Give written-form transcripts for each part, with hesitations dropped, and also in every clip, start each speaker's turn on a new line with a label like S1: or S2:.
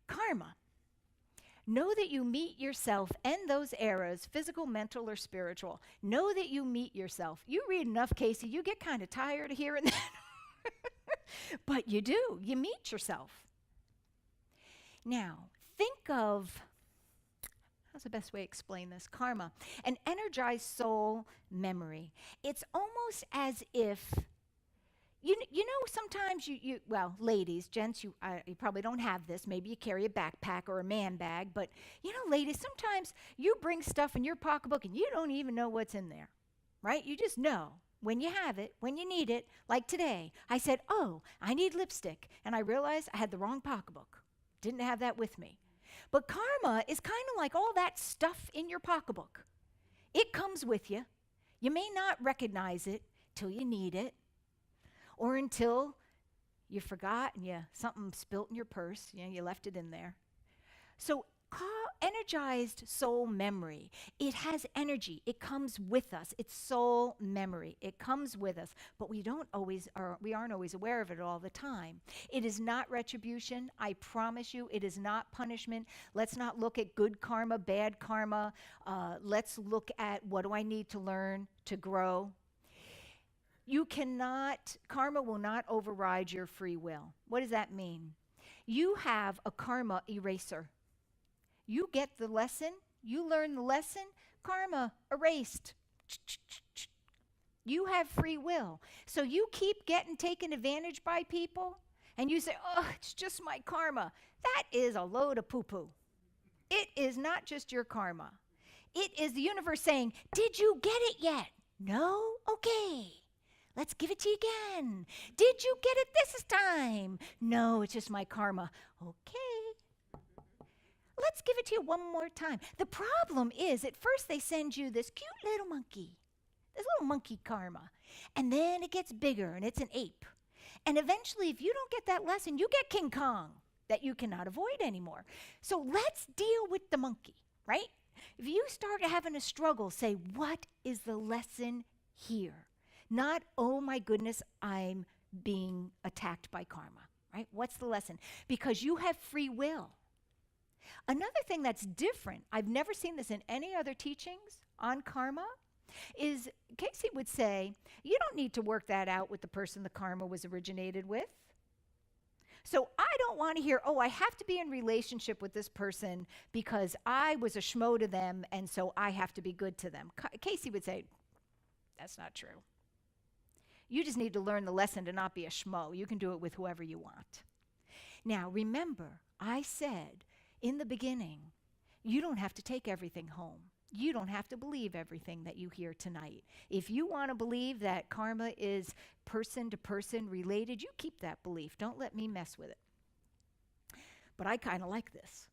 S1: Karma. Know that you meet yourself and those eras, physical, mental, or spiritual. Know that you meet yourself. You read enough, Casey, you get kind of tired of hearing that. But you do. You meet yourself. Now, think of, how's the best way to explain this? Karma. An energized soul memory. It's almost as if you know, sometimes well, ladies, gents, you probably don't have this. Maybe you carry a backpack or a man bag. But, ladies, sometimes you bring stuff in your pocketbook and you don't even know what's in there, right? You just know when you have it, when you need it. Like today, I said, oh, I need lipstick. And I realized I had the wrong pocketbook. Didn't have that with me. But karma is kind of like all that stuff in your pocketbook. It comes with you. You may not recognize it till you need it. Or until you forgot and something spilt in your purse, you left it in there. So energized soul memory, it has energy. It comes with us. It's soul memory. It comes with us, but we aren't always aware of it all the time. It is not retribution. I promise you, it is not punishment. Let's not look at good karma, bad karma. Let's look at what do I need to learn to grow. Karma will not override your free will. What does that mean? You have a karma eraser. You get the lesson, you learn the lesson, karma erased. You have free will. So you keep getting taken advantage by people, and you say, oh, it's just my karma. That is a load of poo-poo. It is not just your karma. It is the universe saying, did you get it yet? No? Okay. Let's give it to you again. Did you get it this time? No, it's just my karma. Okay. Let's give it to you one more time. The problem is, at first they send you this cute little monkey, this little monkey karma. And then it gets bigger and it's an ape. And eventually, if you don't get that lesson, you get King Kong that you cannot avoid anymore. So let's deal with the monkey, right? If you start having a struggle, say, what is the lesson here? Not, oh my goodness, I'm being attacked by karma, right? What's the lesson? Because you have free will. Another thing that's different, I've never seen this in any other teachings on karma, is Casey would say, you don't need to work that out with the person the karma was originated with. So I don't want to hear, oh, I have to be in relationship with this person because I was a schmo to them and so I have to be good to them. Casey would say, that's not true. You just need to learn the lesson to not be a schmo. You can do it with whoever you want. Now, remember, I said in the beginning, you don't have to take everything home. You don't have to believe everything that you hear tonight. If you want to believe that karma is person to person related, you keep that belief. Don't let me mess with it. But I kind of like this.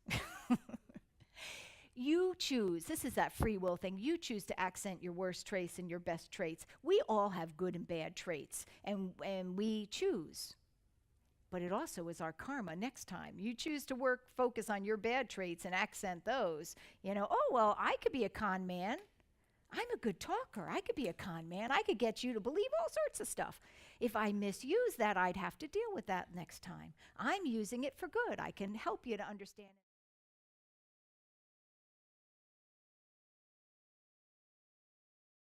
S1: You choose, this is that free will thing, you choose to accent your worst traits and your best traits. We all have good and bad traits, and we choose. But it also is our karma next time. You choose to focus on your bad traits and accent those. Oh, well, I could be a con man. I'm a good talker. I could be a con man. I could get you to believe all sorts of stuff. If I misuse that, I'd have to deal with that next time. I'm using it for good. I can help you to understand it.